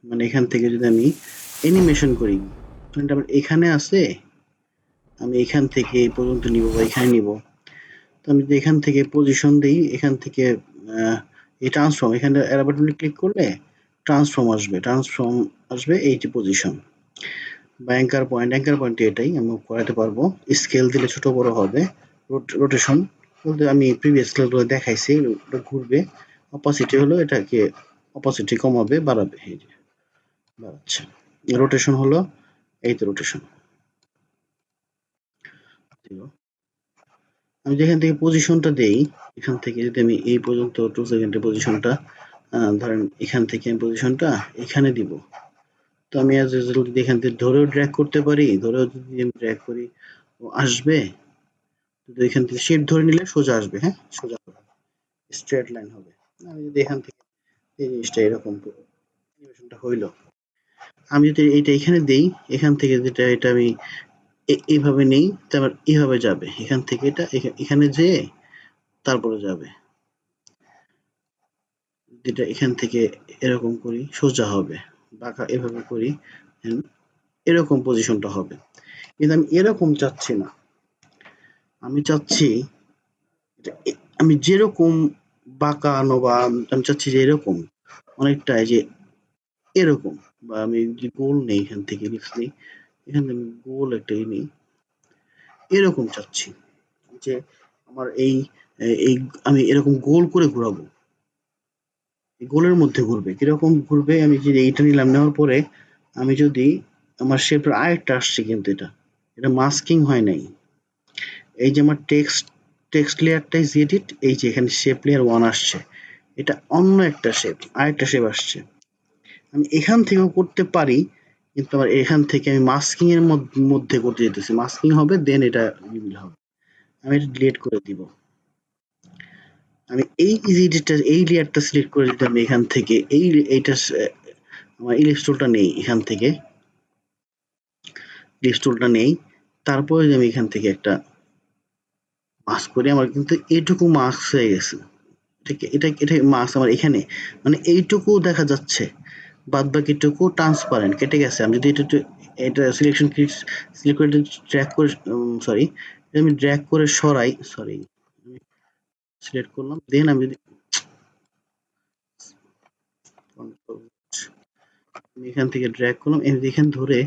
মানে এখান থেকে যদি আমি অ্যানিমেশন করি, আমার এখানে আছে, আমি এখান থেকে এই পর্যন্ত নিব বা এখানে নিব। তো আমি যদি এখান থেকে পজিশন দেই, এখান থেকে এই ট্রান্সফর্ম, এখানে অ্যারো বাটনে ক্লিক করলে ট্রান্সফর্ম আসবে এই যে পজিশন বা অ্যাঙ্কার পয়েন্ট এটাই আমি করাতে পারবো। স্কেল দিলে ছোট বড় হবে। রোটেশন বলতে আমি প্রিভিয়াস স্কেলগুলো দেখাইছি, ওটা ঘুরবে। অপাসিটি হলো এটাকে অপাসিটি কমাবে বাড়াবে, এই যে বাড়াচ্ছে। রোটেশন হলো এই তো রোটেশন। আমি যেখান থেকে পজিশনটা দেই, এখান থেকে যদি আমি এই পর্যন্ত 2 সেকেন্ডের পজিশনটা ধরেন এখান থেকে আমি পজিশনটা এখানে দিব। তো আমি অ্যাজ ইউজুয়াল যদি এখান থেকে ধরেও ড্র্যাগ করতে পারি, ধরেও যদি আমি ড্র্যাগ করি ও আসবে। কিন্তু এখান থেকে শেপ ধরে নিলে সোজা আসবে, হ্যাঁ সোজা স্ট্রেট লাইন হবে। আমি যদি এখান থেকে এই জিনিসটা এরকম অ্যানিমেশনটা হইলো, আমি যদি এইটা এখানে দেই, এখান থেকে যেটা এটা আমি এইভাবে নেই, তারপর এইভাবে যাবে, এখান থেকে এটা এখানে যেয়ে তারপরে যাবে। যেটা এখান থেকে এরকম করি সোজা হবে, বাঁকা এভাবে করি এরকম পজিশনটা হবে। কিন্তু আমি এরকম চাচ্ছি না, আমি চাচ্ছি আমি যেরকম বাঁকানো বা আমি চাচ্ছি যে এরকম অনেকটা যে এরকম, বা আমি যে গোল নেই এখান থেকে লিখছি নেই, এখান থেকে আমি গোল একটা নিই, এরকম চাচ্ছি যে আমার এই আমি এরকম গোল করে ঘোরাবো, গোলের মধ্যে ঘুরবে কিরকম ঘুরবে। আমি যদি এইটা নিলাম, নেওয়ার পরে আমি যদি আমার শেপের আরেকটা আসছে, কিন্তু এটা মাস্কিং হয় নাই। এই যে আমার টেক্সট লেয়ারটা ইজ এডিট, এই যে এখানে শেপ লেয়ার 1 আসছে, এটা অন্য একটা শেপ, আরেকটা শেপ আসছে। আমি এখান থেকেও করতে পারি, কিন্তু আমার এখান থেকে আমি মাস্কিং এর মধ্যে করতে যেতেছি, মাস্কিং হবে দেন এটা রিভিল হবে। আমি এটা ডিলিট করে দিব। আমি এই লেয়ারটা সিলেক্ট করে যদি আমি এখান থেকে এইটা আমার ইলিপস টুলটা নেই, এখান থেকে ইলিপস টুলটা নেই, তারপরে যদি আমি এখান থেকে একটা মাস্ক করি, আমার কিন্তু এইটুকু মাস্ক হয়ে গেছে। ঠিক এটা মাস্ক আমার এখানে, মানে এইটুকু দেখা যাচ্ছে, বাদ বাকিটুকু ট্রান্সপারেন্ট কেটে গেছে। আমি যদি এটা সিলেকশন সিলেক্ট করে ড্র্যাগ করে সরি আমি ড্র্যাগ করে সরাই, সরি সিলেক্ট করলাম, দেন আমি যদি এখান থেকে ড্র্যাগ করলাম, এখানে ধরে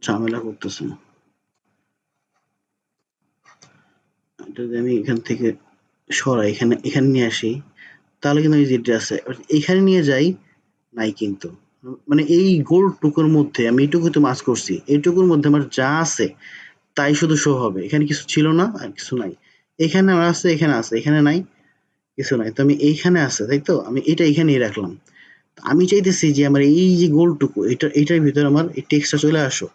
ঝামেলা করতেছে। এটা যদি আমি এখান থেকে সরাই, এখানে নিয়ে আসি, তাহলে কিন্তু এই যেটা আছে এখানে নিয়ে যাই, নাই কিন্তু। মানে এই গোল টুকুর মধ্যে আমি এইটুকু তো মাস্ক করছি, এইটুকুর মধ্যে আমার যা আছে তাই শুধু শো হবে। এখানে কিছু ছিল না আর কিছু নাই। এখানে আমার আছে, এখানে আছে, এখানে নাই, কিছু নাই। তো আমি এইখানে আছে, তাই তো আমি এটা এখানেই রাখলাম। আমি চাইতেছি যে আমার এই যে গোলটুকু, এটার ভিতরে আমার এই টেক্সটটা চলে আসুক।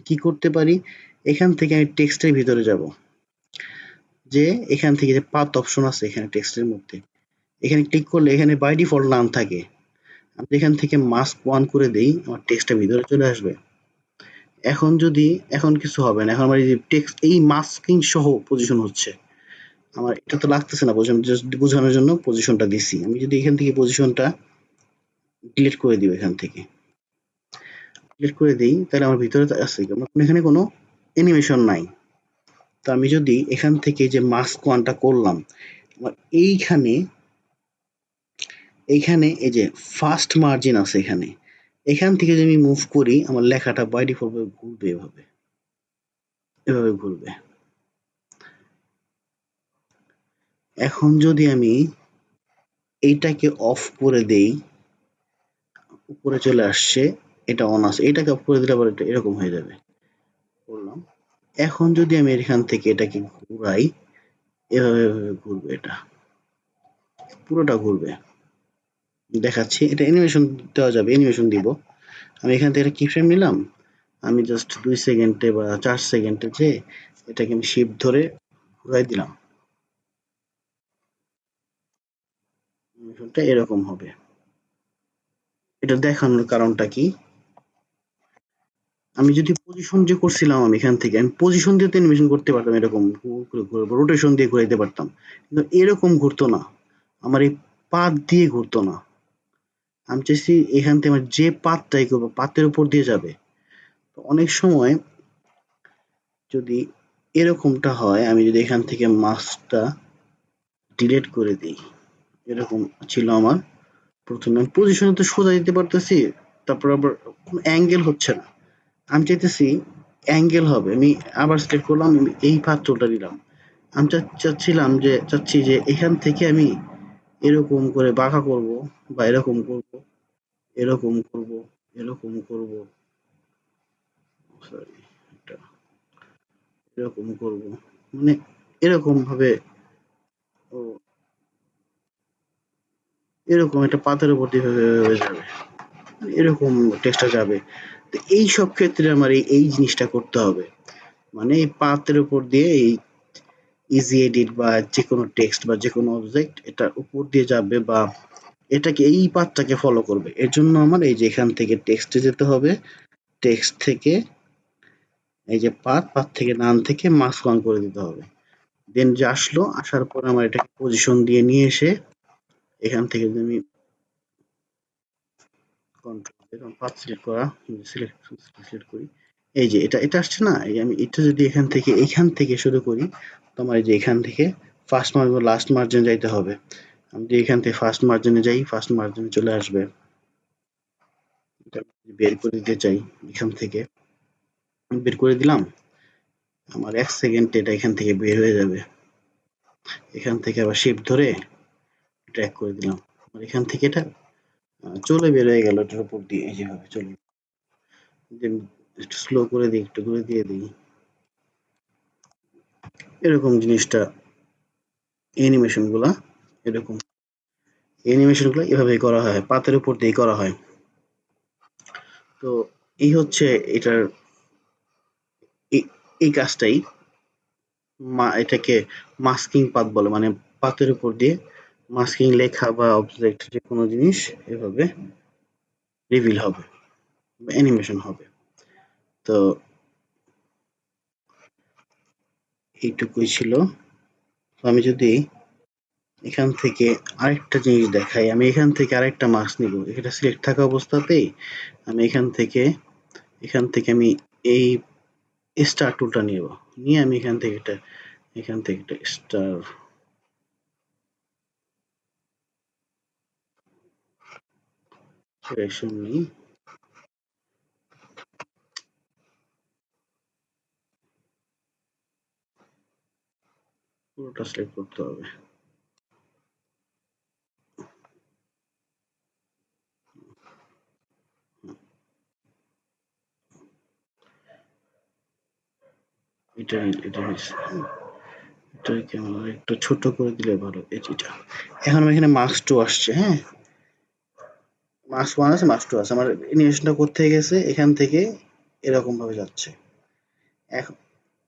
কি করতে পারি, এখান থেকে আমি টেক্সটের ভিতরে যাব, যে এখান থেকে যে পাথ অপশন আছে এখানে টেক্সটের মধ্যে, এখানে ক্লিক করলে এখানে বাই ডিফল্ট নাম থাকে। আমি এখান থেকে মাস্ক 1 করে দেই, আমার টেক্সটটা ভিতরে চলে আসবে। এখন কিছু হবে না, এখন আমার এই যে টেক্সট এই মাস্কিং সহ পজিশন হচ্ছে। আমার এটা তো লাগতেছে না, জাস্ট বোঝানোর জন্য পজিশনটা দিছি। আমি যদি এখান থেকে পজিশনটা ডিলিট করে দিব, এখান থেকে ডিলিট করে দেই, তাহলে আমার ভিতরে আছে এখানে কোনো অ্যানিমেশন নাই। তো আমি যদি এখান থেকে যে মাস্ক 1 টা করলাম, আমার এইখানে এই যে ফার্স্ট মার্জিন আছে এখানে, এখান থেকে যদি আমি মুভ করি, আমার লেখাটা বাই ডিফল্ট ভাবে ঘুরবে, এভাবে ঘুরবে। এখন যদি আমি এইটাকে অফ করে দেই, উপরে চলে আসছে, এটা অন আছে, এটাকে অফ করে দিলে আবার এটা এরকম হয়ে যাবে। করলাম। এখন যদি আমি এখান থেকে এটাকে ঘুরাই, এভাবে ঘুরবে, এটা পুরোটা ঘুরবে। দেখাচ্ছি, এটা অ্যানিমেশন দেওয়া যাবে, অ্যানিমেশন দিব। আমি এখান থেকে একটা কি ফ্রেম নিলাম, আমি জাস্ট 2 সেকেন্ডে বা 4 সেকেন্ডে যে এটাকে আমি শিফট ধরে ঘুরাই দিলাম, অ্যানিমেশনটা এরকম হবে। এটা দেখানোর কারণটা কি, আমি যদি পজিশন যে করছিলাম, আমি এখান থেকে আমি পজিশন দিয়ে তো অ্যানিমেশন করতে পারতাম, এরকম রোটেশন দিয়ে ঘুরাইতে পারতাম, কিন্তু এরকম ঘুরতো না, আমার এই পাত দিয়ে ঘুরতো না। আমি চাইছি এখান থেকে আমার যে পাথটাই করবো পাথের উপর দিয়ে যাবে। তো অনেক সময় যদি এরকমটা হয়, আমি যদি এখান থেকে মাস্কটা ডিলিট করে দিই, এরকম ছিল আমার প্রথমে পজিশনে তো সোজা দিতে পারতেছি, তারপর আবার কোনো অ্যাঙ্গেল হচ্ছে না। আমি চাইতেছি অ্যাঙ্গেল হবে, আমি আবার সিলেক্ট করলাম, আমি এই পাথ টুলটা নিলাম। আমি চাচ্ছি যে এখান থেকে আমি এরকম করে বাঁকা করব, বা এরকম করব, এরকম করব, এরকম করব, সরি, এটা এরকম করব, মানে এরকম ভাবে, ও এরকম একটা পাতের উপর দিয়ে হয়ে যাবে, মানে এরকম টেক্সটটা যাবে। তো এই সব ক্ষেত্রে আমার এই জিনিসটা করতে হবে, মানে এই পাতের উপর দিয়ে এই ইজি এডিট বা যে কোনো টেক্সট বা যে কোনো অবজেক্ট এটার উপর দিয়ে যাবে, বা এটাকে এই পাথটাকে ফলো করবে। এর জন্য আমার এই যে এখান থেকে টেক্সটে যেতে হবে, টেক্সট থেকে এই যে পাথ থেকে নাম থেকে মাস্ক অন করে দিতে হবে। দেন যে আসলো, আসার পর আমার এটাকে পজিশন দিয়ে নিয়ে এসে এখান থেকে যদি আমি কন্ট্রোল পাথ সিলেক্ট করা, সিলেক্ট করি, এই যে এটা আসছে না, এই আমি এটা যদি এখান থেকে শুরু করি, তো আমার এই যে এখান থেকে ফার্স্ট মার্জিন লাস্ট মার্জিন যাইতে হবে। আমি যদি এখান থেকে ফার্স্ট মার্জিনে যাই, ফার্স্ট মার্জিনে চলে আসবে। এটা বের করে দিতে চাই, এখান থেকে বের করে দিলাম, আমার ১ সেকেন্ড এটা এখান থেকে বের হয়ে যাবে। এখান থেকে আবার শিফট ধরে ড্র্যাগ করে দিলাম। আর এখান থেকে এটা চলে বের হয়ে গেল এটার উপর দিয়ে, এই যেভাবে চলে। দেন একটু স্লো করে দিই, একটু করে দিয়ে দিই। এরকম জিনিসটা অ্যানিমেশন গুলা এরকম অ্যানিমেশন গুলা এভাবেই করা হয়, পাতের উপর দিয়েই করা হয়। তো এই হচ্ছে এটার এই কাজটাই এটাকে মাস্কিং পাথ বলে, মানে পাতের উপর দিয়ে মাস্কিং লেখা বা অবজেক্ট যে কোনো জিনিস এভাবে রিভিল হবে, অ্যানিমেশন হবে। তো এইটুকুই ছিল। তো আমি যদি এখান থেকে আরেকটা জিনিস দেখাই, আমি এখান থেকে আরেকটা মাস্ক নিব, এটা সিলেক্ট থাকা অবস্থাতেই আমি এখান থেকে আমি এই স্টার টুলটা নিব, নিয়ে আমি এখান থেকে একটা স্টার সিলেকশন নিই, পুরোটা সিলেক্ট করতে হবে। এটা এটাকে আমার একটু ছোট করে দিলে ভালো, এই যেটা এখন আমার এখানে মার্কস টু আসছে, হ্যাঁ মার্কস ওয়ান আছে, মার্কস টু আছে, আমার অ্যানিমেশনটা কোথায় গেছে, এখান থেকে এরকম ভাবে যাচ্ছে। এখন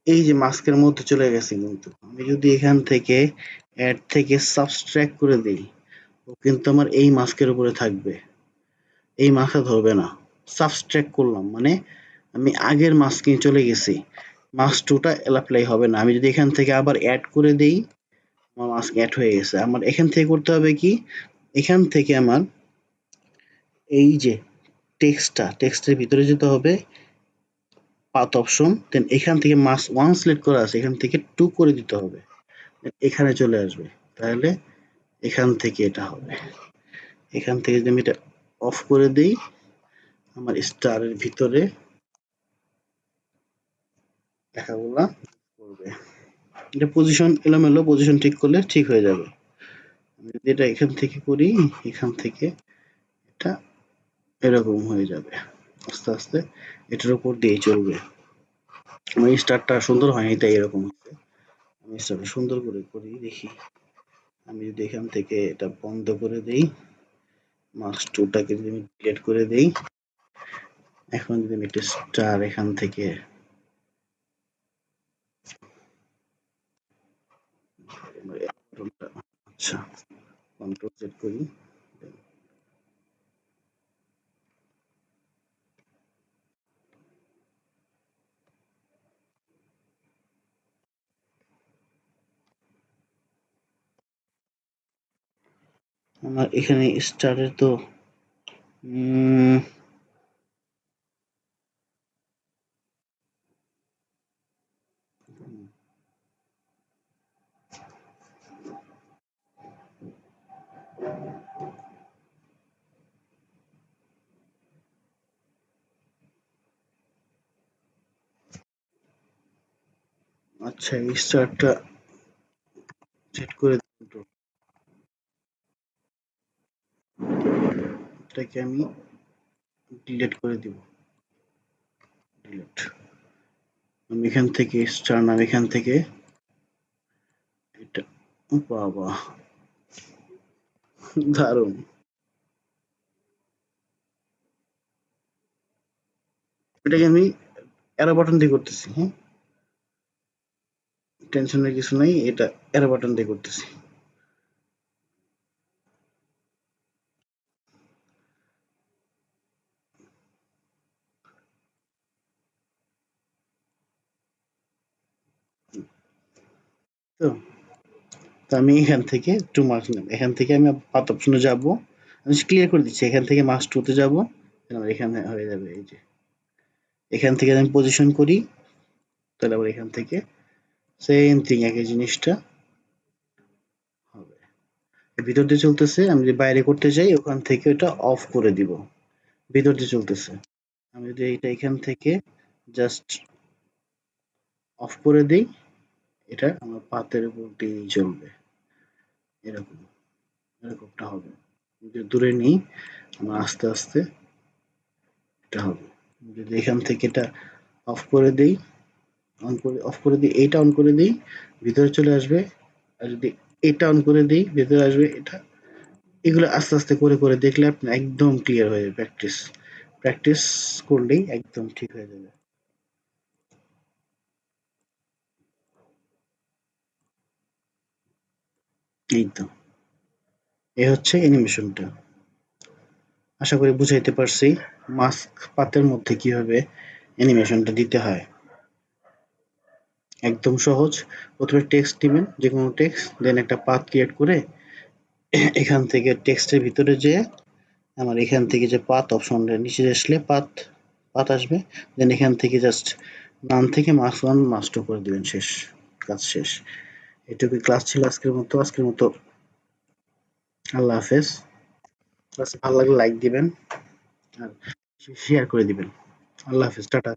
এই যে মাস্কের মধ্যে চলে গেছে, কিন্তু আমি যদি এখান থেকে অ্যাড থেকে সাবস্ট্রাক্ট করে দিই, ও কিন্তু আমার এই মাস্কের উপরে থাকবে, এই মাস্কটা ধরবে না। সাবস্ট্রাক্ট করলাম মানে আমি আগের মাস্কে চলে গেছি, মাস্ক টুটা অ্যাপ্লাই হবে না। আমি যদি এখান থেকে আবার অ্যাড করে দেই, আমার মাস্ক অ্যাড হয়ে গেছে। আমার এখান থেকে করতে হবে কি, এখান থেকে আমার এই যে টেক্সটের ভিতরে যেতে হবে, পাথ অপশন, দেন এখান থেকে মাস্ক ওয়ান সিলেক্ট করা আছে, এখান থেকে টু করে দিতে হবে, এখানে চলে আসবে। তাহলে এখান থেকে এটা হবে। এখান থেকে যদি আমি এটা অফ করে দিই, আমার স্টারের ভিতরে লেখাগুলা করবে। এটা পজিশন এলোমেলো, পজিশন ঠিক করলে ঠিক হয়ে যাবে। আমি যদি এটা এখান থেকে করি, এখান থেকে এটা এরকম হয়ে যাবে, আস্তে আস্তে এটার উপর দিয়ে চলবে। আমার স্টারটা সুন্দর হয়নি তাই এরকম হচ্ছে, আমি স্টারটা সুন্দর করে করি দেখি। আমি যদি এখান থেকে এটা বন্ধ করে দেই, মার্কস টুটাকে যদি আমি ডিলিট করে দেই, এখন যদি আমি একটা স্টার এখান থেকে আচ্ছা কন্ট্রোল সেট করি, আমার এখানে স্টারের তো উম, আচ্ছা, এই স্টারটা সেট করে দিন তো। এটাকে আমি ডিলিট করে দিব। ডিলিট। আমি এখান থেকে স্টার নাম এখান থেকে এটা, বাবা দারুণ। এটাকে আমি অ্যারো বাটন দিয়ে করতেছি। হ্যাঁ, টেনশনের কিছু নাই, এটা অ্যারো বাটন দিয়ে করতেছি। তো তো আমি এখান থেকে 2 মার্কস নেব। এখান থেকে আমি পাত অপশনে যাব। আমি ক্লিয়ার করে দিচ্ছি। এখান থেকে মার্কস 2 তে যাব। আমার এখানে হয়ে যাবে এই যে। এখান থেকে আমি পজিশন করি, তাহলে আবার এখান থেকে সেম থিং একই জিনিসটা হবে। ভিতর দিয়ে চলতেছে, আমি যদি বাইরে করতে চাই ওখান থেকে ওটা অফ করে দিব। ভিতর দিয়ে চলতেছে। আমি যদি এইটা এখান থেকে জাস্ট অফ করে দেই, এটা আমার পাতের উপর দিয়েই চলবে। এরকম, এরকমটা হবে। যদি দূরে নেই, আমার আস্তে আস্তে এটা হবে। যদি এখান থেকে এটা অফ করে দেই, অন করে অফ করে দিই, এইটা অন করে দিই, ভিতরে চলে আসবে। আর যদি এটা অন করে দিই, ভেতরে আসবে এটা। এগুলো আস্তে আস্তে করে করে দেখলে আপনি একদম ক্লিয়ার হয়ে যাবে। প্র্যাকটিস প্র্যাকটিস করলেই একদম ঠিক হয়ে যাবে। এই তো, এ হচ্ছে অ্যানিমেশনটা। আশা করি বুঝাইতে পারছি মাস্ক পাতের মধ্যে কিভাবে অ্যানিমেশনটা দিতে হয়। একদম সহজ। প্রথমে টেক্সট দিবেন, যে কোনো টেক্সট, দেন একটা পাথ ক্রিয়েট করে এখান থেকে টেক্সটের ভিতরে যেয়ে আমার এখান থেকে যে পাথ অপশনটা নিচে আসলে পাথ পাথ আসবে। দেন এখান থেকে জাস্ট নাম থেকে মার্কস 1 মার্কস 2 করে দিবেন, শেষ। কাজ শেষ। এটুকুই ক্লাস ছিল আজকের মতো। আজকের মতো আল্লাহ হাফেজ। ক্লাস ভালো লাগলে লাইক দিবেন আর শেয়ার করে দিবেন। আল্লাহ হাফেজ, টাটা।